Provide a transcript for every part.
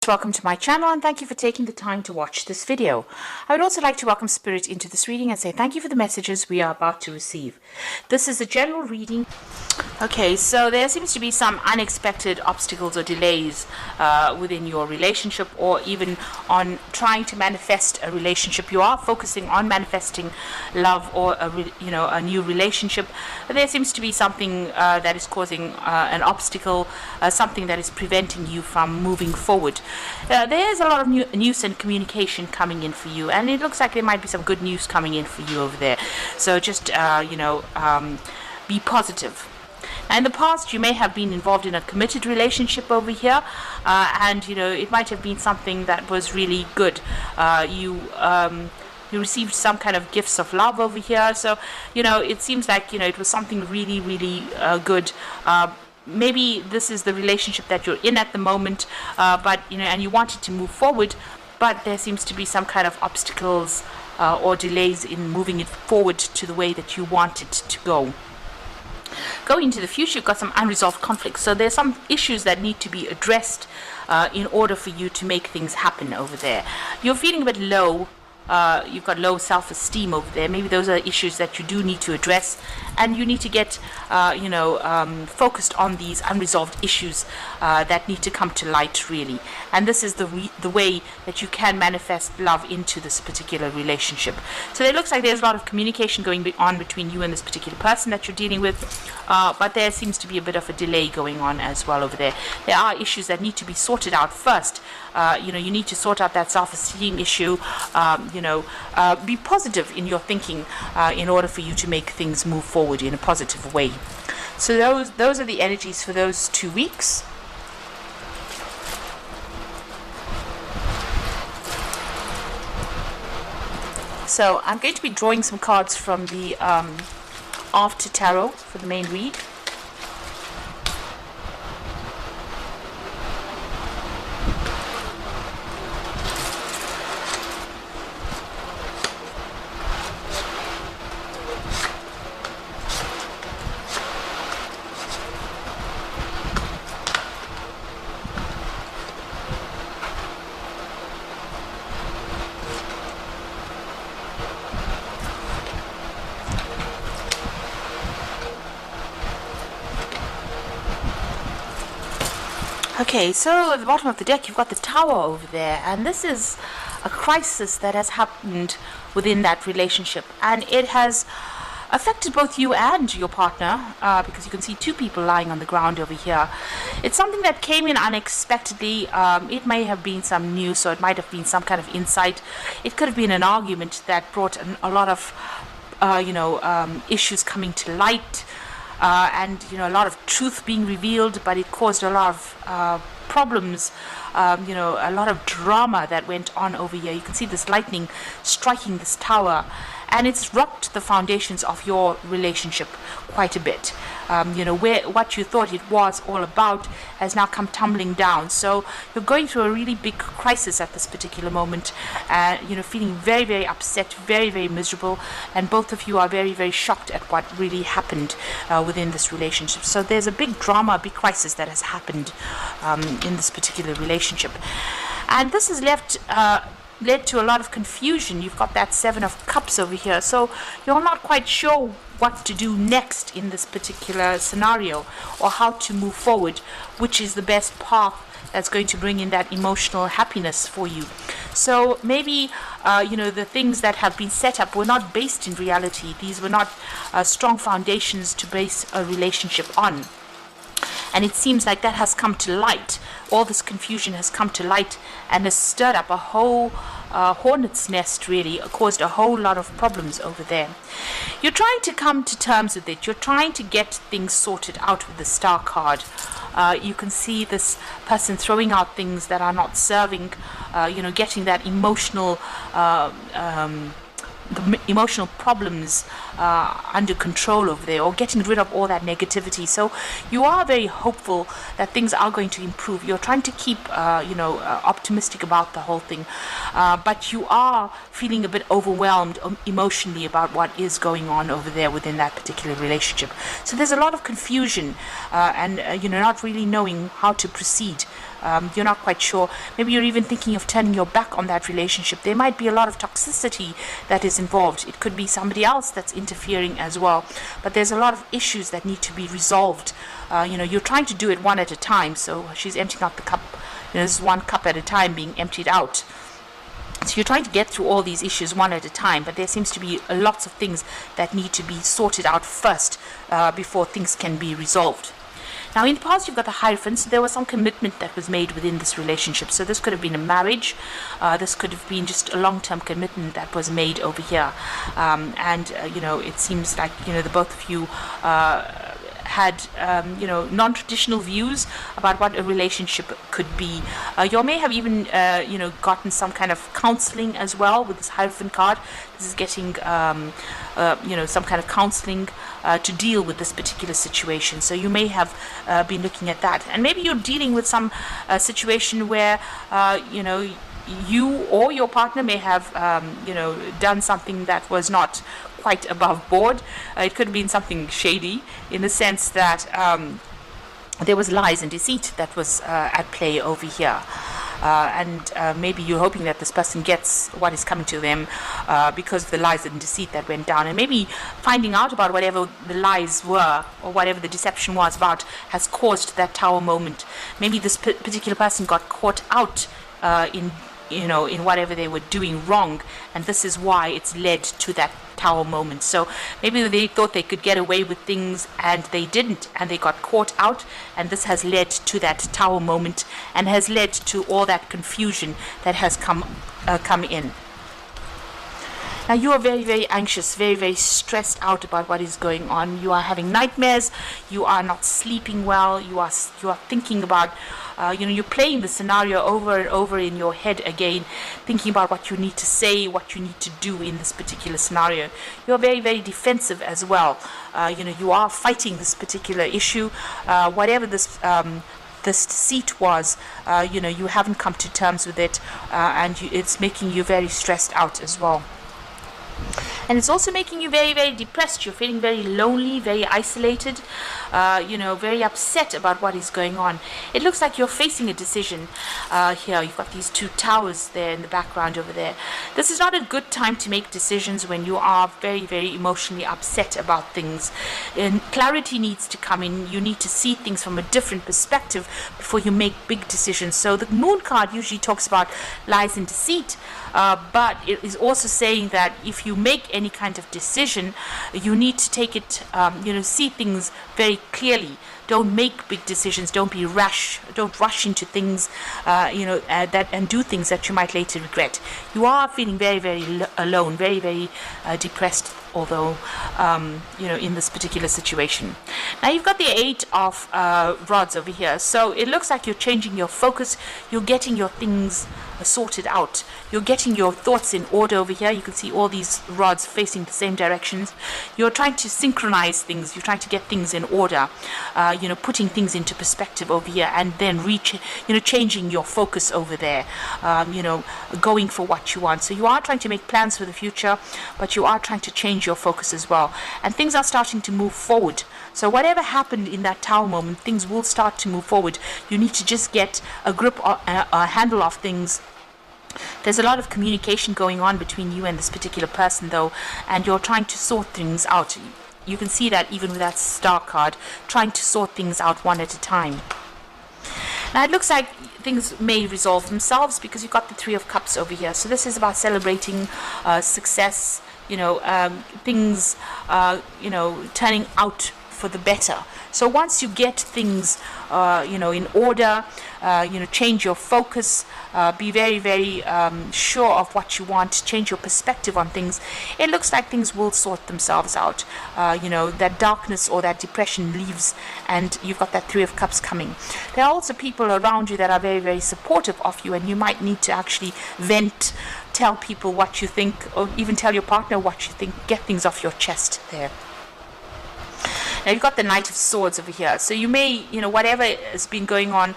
Welcome to my channel and thank you for taking the time to watch this video. I would also like to welcome Spirit into this reading and say thank you for the messages we are about to receive. This is a general reading. Okay, so there seems to be some unexpected obstacles or delays within your relationship, or even on trying to manifest a relationship. You are focusing on manifesting love or a new relationship, but there seems to be something that is causing an obstacle, something that is preventing you from moving forward. There's a lot of news and communication coming in for you, and it looks like there might be some good news coming in for you over there. So just be positive. Now, in the past, you may have been involved in a committed relationship over here, and it might have been something that was really good. You received some kind of gifts of love over here, so it seems like it was something really, really good. Maybe this is the relationship that you're in at the moment, but and you wanted to move forward, but there seems to be some kind of obstacles or delays in moving it forward to the way that you want it to go. Going into the future, you've got some unresolved conflicts, so there's some issues that need to be addressed in order for you to make things happen over there. You're feeling a bit low. You've got low self-esteem over there. Maybe those are issues that you do need to address, and you need to get focused on these unresolved issues that need to come to light, really. And this is the way that you can manifest love into this particular relationship. So it looks like there's a lot of communication going on between you and this particular person that you're dealing with, but there seems to be a bit of a delay going on as well over there. There are issues that need to be sorted out first. You need to sort out that self-esteem issue. Be positive in your thinking in order for you to make things move forward in a positive way. So those are the energies for those 2 weeks. So I'm going to be drawing some cards from the After Tarot for the main read. Okay, so at the bottom of the deck you've got the Tower over there, and this is a crisis that has happened within that relationship, and it has affected both you and your partner, because you can see two people lying on the ground over here. It's something that came in unexpectedly. It may have been some news, so it might have been some kind of insight. It could have been an argument that brought a lot of issues coming to light. And a lot of truth being revealed, but it caused a lot of problems, a lot of drama that went on over here. You can see this lightning striking this tower, and it's rocked the foundations of your relationship quite a bit. What you thought it was all about has now come tumbling down. So you're going through a really big crisis at this particular moment, feeling very, very upset, very, very miserable, and both of you are very, very shocked at what really happened within this relationship. So there's a big drama, a big crisis that has happened in this particular relationship, and this has led to a lot of confusion. You've got that Seven of Cups over here, so you're not quite sure what to do next in this particular scenario, or how to move forward, which is the best path that's going to bring in that emotional happiness for you. So maybe the things that have been set up were not based in reality. These were not strong foundations to base a relationship on. And it seems like that has come to light. All this confusion has come to light and has stirred up a whole hornet's nest, really, caused a whole lot of problems over there. You're trying to come to terms with it. You're trying to get things sorted out with the Star card. You can see this person throwing out things that are not serving, getting that emotional the emotional problems under control over there, or getting rid of all that negativity. So you are very hopeful that things are going to improve. You're trying to keep optimistic about the whole thing, but you are feeling a bit overwhelmed emotionally about what is going on over there within that particular relationship. So there's a lot of confusion, and not really knowing how to proceed. You're not quite sure. Maybe you're even thinking of turning your back on that relationship. There might be a lot of toxicity that is involved. It could be somebody else that's interfering as well. But there's a lot of issues that need to be resolved. You're trying to do it one at a time. So she's emptying out the cup. This is one cup at a time being emptied out. So you're trying to get through all these issues one at a time, but there seems to be lots of things that need to be sorted out first before things can be resolved. Now, in the past, you've got the Hierophant, so there was some commitment that was made within this relationship. So this could have been a marriage. This could have been just a long-term commitment that was made over here. It seems like, the both of you had non-traditional views about what a relationship could be. You may have even gotten some kind of counseling as well with this Hierophant card. This is getting some kind of counseling to deal with this particular situation. So you may have been looking at that, and maybe you're dealing with some situation where you or your partner may have done something that was not quite above board. It could have been something shady, in the sense that there was lies and deceit that was at play over here. Maybe you're hoping that this person gets what is coming to them because of the lies and deceit that went down. And maybe finding out about whatever the lies were or whatever the deception was about has caused that tower moment. Maybe this particular person got caught out in whatever they were doing wrong, and this is why it's led to that tower moment. So maybe they thought they could get away with things and they didn't, and they got caught out, and this has led to that tower moment and has led to all that confusion that has come in. Now you are very, very anxious, very, very stressed out about what is going on. You are having nightmares. You are not sleeping well. You are thinking about, you're playing the scenario over and over in your head again, thinking about what you need to say, what you need to do in this particular scenario. You are very, very defensive as well. You are fighting this particular issue, whatever this deceit was. You haven't come to terms with it, and it's making you very stressed out as well. And it's also making you very, very depressed. You're feeling very lonely, very isolated, very upset about what is going on. It looks like you're facing a decision here. You've got these two towers there in the background over there. This is not a good time to make decisions when you are very, very emotionally upset about things. And clarity needs to come in. You need to see things from a different perspective before you make big decisions. So the Moon card usually talks about lies and deceit, but it is also saying that if you make any kind of decision, you need to take it, see things very clearly. Don't make big decisions. Don't be rash. Don't rush into things, and do things that you might later regret. You are feeling very, very alone, very, very depressed, although, in this particular situation. Now you've got the Eight of Rods over here. So it looks like you're changing your focus. You're getting your things sorted out. You're getting your thoughts in order over here. You can see all these rods facing the same directions. You're trying to synchronize things. You're trying to get things in order, putting things into perspective over here, and then changing your focus over there, going for what you want. So you are trying to make plans for the future, but you are trying to change your focus as well. And things are starting to move forward. So whatever happened in that tower moment, things will start to move forward. You need to just get a grip, a handle of things. There's a lot of communication going on between you and this particular person, though, and you're trying to sort things out. You can see that even with that Star card, trying to sort things out one at a time. Now it looks like things may resolve themselves because you've got the Three of Cups over here. So this is about celebrating success, things, turning out for the better. So once you get things, in order, change your focus, be very, very sure of what you want, change your perspective on things, it looks like things will sort themselves out. That darkness or that depression leaves, and you've got that Three of Cups coming. There are also people around you that are very, very supportive of you, and you might need to actually vent, tell people what you think, or even tell your partner what you think, get things off your chest there. Now you've got the Knight of Swords over here. So you may, whatever has been going on,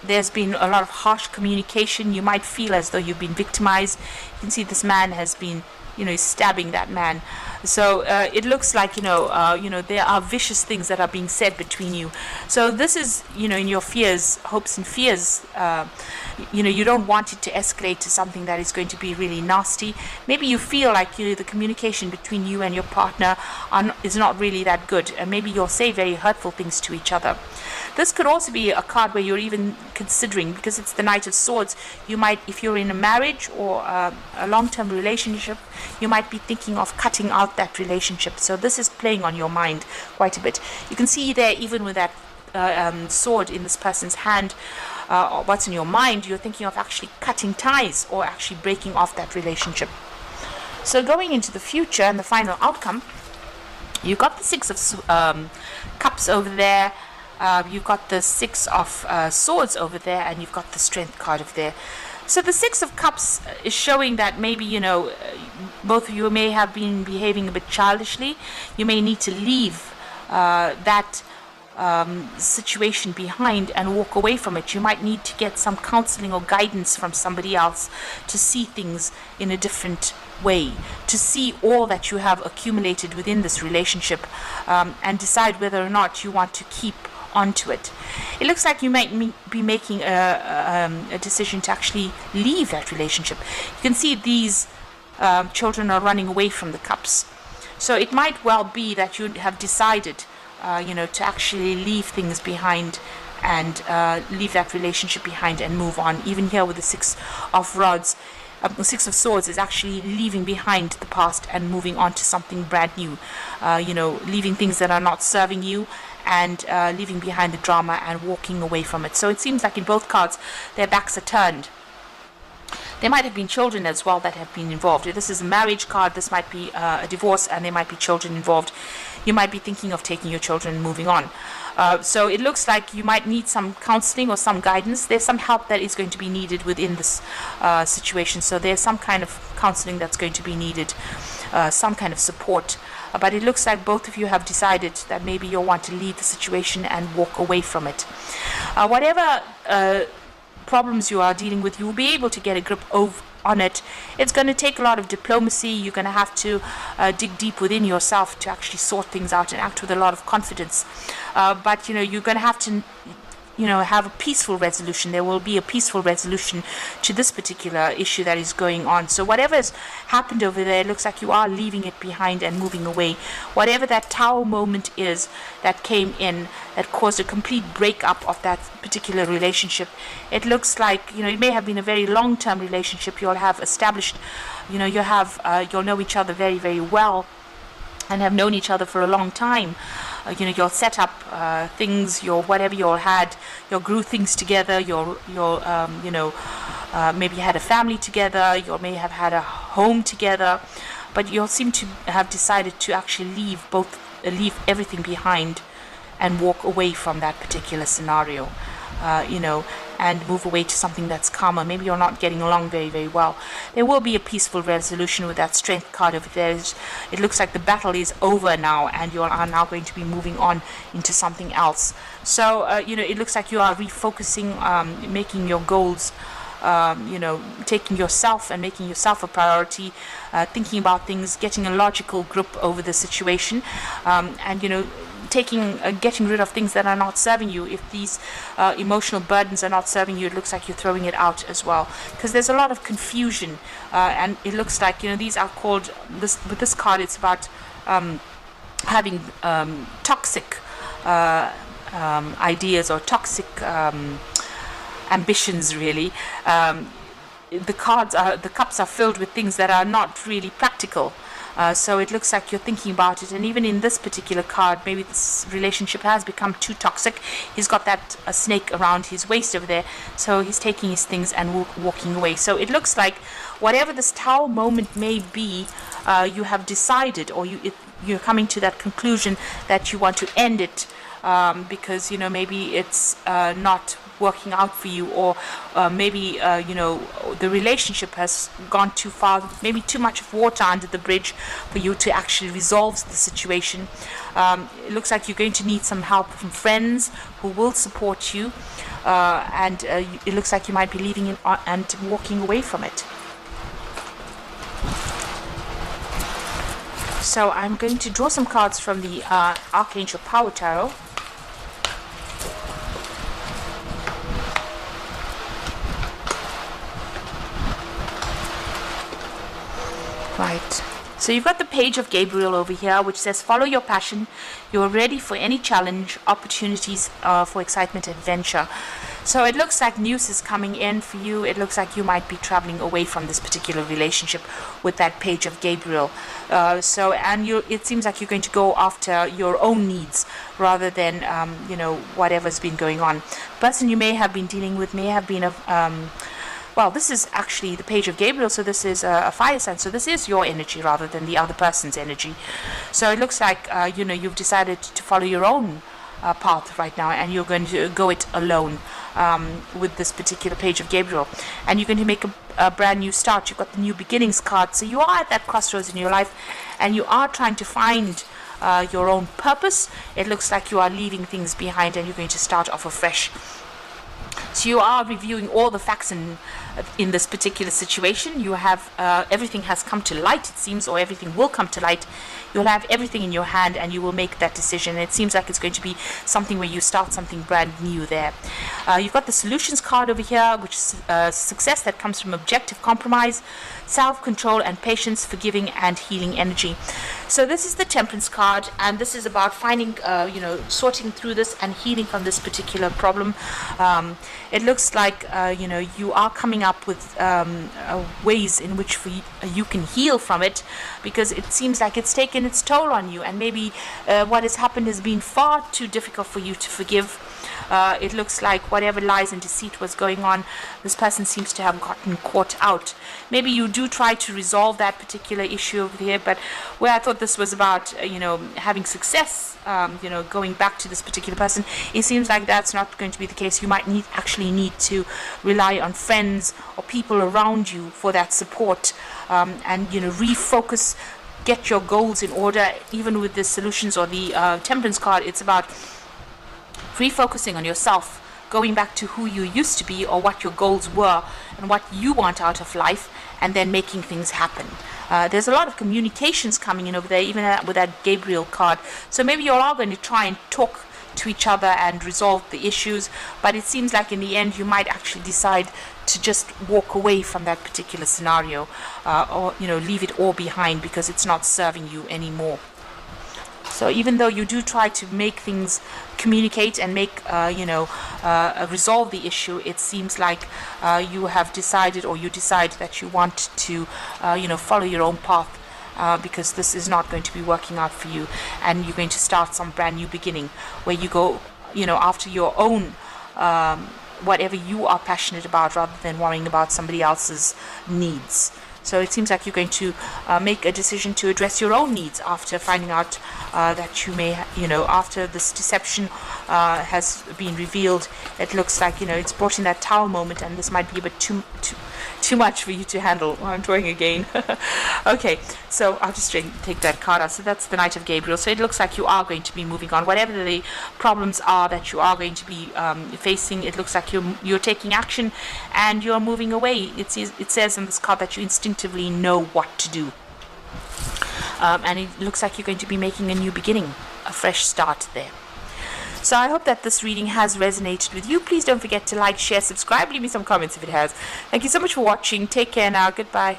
there's been a lot of harsh communication. You might feel as though you've been victimized. You can see this man has been, stabbing that man. So it looks like, there are vicious things that are being said between you. So this is, in your fears, hopes and fears, you don't want it to escalate to something that is going to be really nasty. Maybe you feel like, the communication between you and your partner is not really that good. And maybe you'll say very hurtful things to each other. This could also be a card where you're even considering, because it's the Knight of Swords, you might, if you're in a marriage or a long-term relationship, you might be thinking of cutting out that relationship. So this is playing on your mind quite a bit. You can see there, even with that sword in this person's hand, what's in your mind, you're thinking of actually cutting ties or actually breaking off that relationship. So going into the future and the final outcome, you've got the Six of Cups over there. You've got the Six of Swords over there, and you've got the Strength card over there. So the Six of Cups is showing that maybe, both of you may have been behaving a bit childishly. You may need to leave that situation behind and walk away from it. You might need to get some counseling or guidance from somebody else to see things in a different way, to see all that you have accumulated within this relationship, and decide whether or not you want to keep onto it. It looks like you might be making a decision to actually leave that relationship. You can see these children are running away from the cups. So it might well be that you have decided to actually leave things behind and leave that relationship behind and move on. Even here with the Six of Rods, Six of Swords is actually leaving behind the past and moving on to something brand new. Leaving things that are not serving you, and leaving behind the drama and walking away from it. So it seems like in both cards, their backs are turned. There might have been children as well that have been involved. If this is a marriage card, this might be a divorce, and there might be children involved. You might be thinking of taking your children and moving on. So it looks like you might need some counseling or some guidance. There's some help that is going to be needed within this situation. So there's some kind of counseling that's going to be needed, some kind of support. But it looks like both of you have decided that maybe you'll want to leave the situation and walk away from it. Whatever problems you are dealing with, you will be able to get a grip on it. It's going to take a lot of diplomacy. You're going to have to dig deep within yourself to actually sort things out and act with a lot of confidence. But you're going to have to have a peaceful resolution. There will be a peaceful resolution to this particular issue that is going on. So whatever has happened over there, it looks like you are leaving it behind and moving away. Whatever that Tower moment is that came in, that caused a complete breakup of that particular relationship, it looks like, it may have been a very long-term relationship. You'll have established, you'll know each other very, very well and have known each other for a long time. You'll set up things, whatever you'll had, you'll grew things together, you'll maybe had a family together, you may have had a home together, but you'll seem to have decided to actually leave everything behind and walk away from that particular scenario, and move away to something that's calmer. Maybe you're not getting along very, very well. There will be a peaceful resolution with that Strength card over there. It looks like the battle is over now, and you are now going to be moving on into something else. So, it looks like you are refocusing, making your goals, taking yourself and making yourself a priority, thinking about things, getting a logical grip over the situation, and, getting rid of things that are not serving you. If these emotional burdens are not serving you, it looks like you're throwing it out as well, because there's a lot of confusion, and it looks like these are called with this card. It's about having toxic ideas or toxic ambitions, really. The cups are filled with things that are not really practical. So it looks like you're thinking about it. And even in this particular card, maybe this relationship has become too toxic. He's got that snake around his waist over there, so he's taking his things and walking away. So it looks like whatever this Tower moment may be, you have decided, or you're coming to that conclusion that you want to end it, because maybe it's not working out for you, or maybe the relationship has gone too far, maybe too much of water under the bridge for you to actually resolve the situation. It looks like you're going to need some help from friends who will support you, and it looks like you might be leaving it and walking away from it. So I'm going to draw some cards from the Archangel Power Tarot. Right, so you've got the Page of Gabriel over here, which says follow your passion. You're ready for any challenge, opportunities for excitement, adventure. So it looks like news is coming in for you. It looks like you might be traveling away from this particular relationship with that Page of Gabriel. It seems like you're going to go after your own needs rather than whatever's been going on. The person you may have been dealing with may have been well, this is actually the Page of Gabriel, so this is a fire sign. So this is your energy rather than the other person's energy. So it looks like, you've decided to follow your own path right now, and you're going to go it alone with this particular Page of Gabriel. And you're going to make a brand new start. You've got the New Beginnings card. So you are at that crossroads in your life, and you are trying to find your own purpose. It looks like you are leaving things behind, and you're going to start off afresh. So you are reviewing all the facts in this particular situation. You have everything has come to light, it seems, or everything will come to light. You'll have everything in your hand, and you will make that decision. It seems like it's going to be something where you start something brand new there. You've got the Solutions card over here, which is success that comes from objective compromise, self-control, and patience, forgiving and healing energy. So this is the Temperance card, and this is about finding, sorting through this and healing from this particular problem. It looks like, you are coming up with ways in which you can heal from it, because it seems like it's taken its toll on you, and maybe what has happened has been far too difficult for you to forgive. It looks like whatever lies and deceit was going on, this person seems to have gotten caught out. Maybe you do try to resolve that particular issue over here, but where I thought this was about, having success, going back to this particular person, it seems like that's not going to be the case. You might actually need to rely on friends or people around you for that support, and refocus, get your goals in order. Even with the Solutions or the Temperance card, it's about refocusing on yourself, going back to who you used to be, or what your goals were and what you want out of life, and then making things happen. There's a lot of communications coming in over there, even with that Gabriel card. So maybe you're all going to try and talk to each other and resolve the issues, but it seems like in the end you might actually decide to just walk away from that particular scenario, or leave it all behind because it's not serving you anymore. So even though you do try to make things communicate and make, resolve the issue, it seems like you have decided, or you decide that you want to, follow your own path, because this is not going to be working out for you, and you're going to start some brand new beginning where you go, after your own, whatever you are passionate about, rather than worrying about somebody else's needs. So it seems like you're going to make a decision to address your own needs after finding out that you may, after this deception has been revealed. It looks like, it's brought in that Tower moment, and this might be a bit too much for you to handle. Oh, I'm drawing again. Okay, so I'll just take that card out. So that's the Knight of Gabriel. So it looks like you are going to be moving on. Whatever the problems are that you are going to be facing, it looks like you're taking action and you're moving away. It says in this card that you instinctively know what to do. And it looks like you're going to be making a new beginning, a fresh start there. So I hope that this reading has resonated with you. Please don't forget to like, share, subscribe, leave me some comments if it has. Thank you so much for watching. Take care now. Goodbye.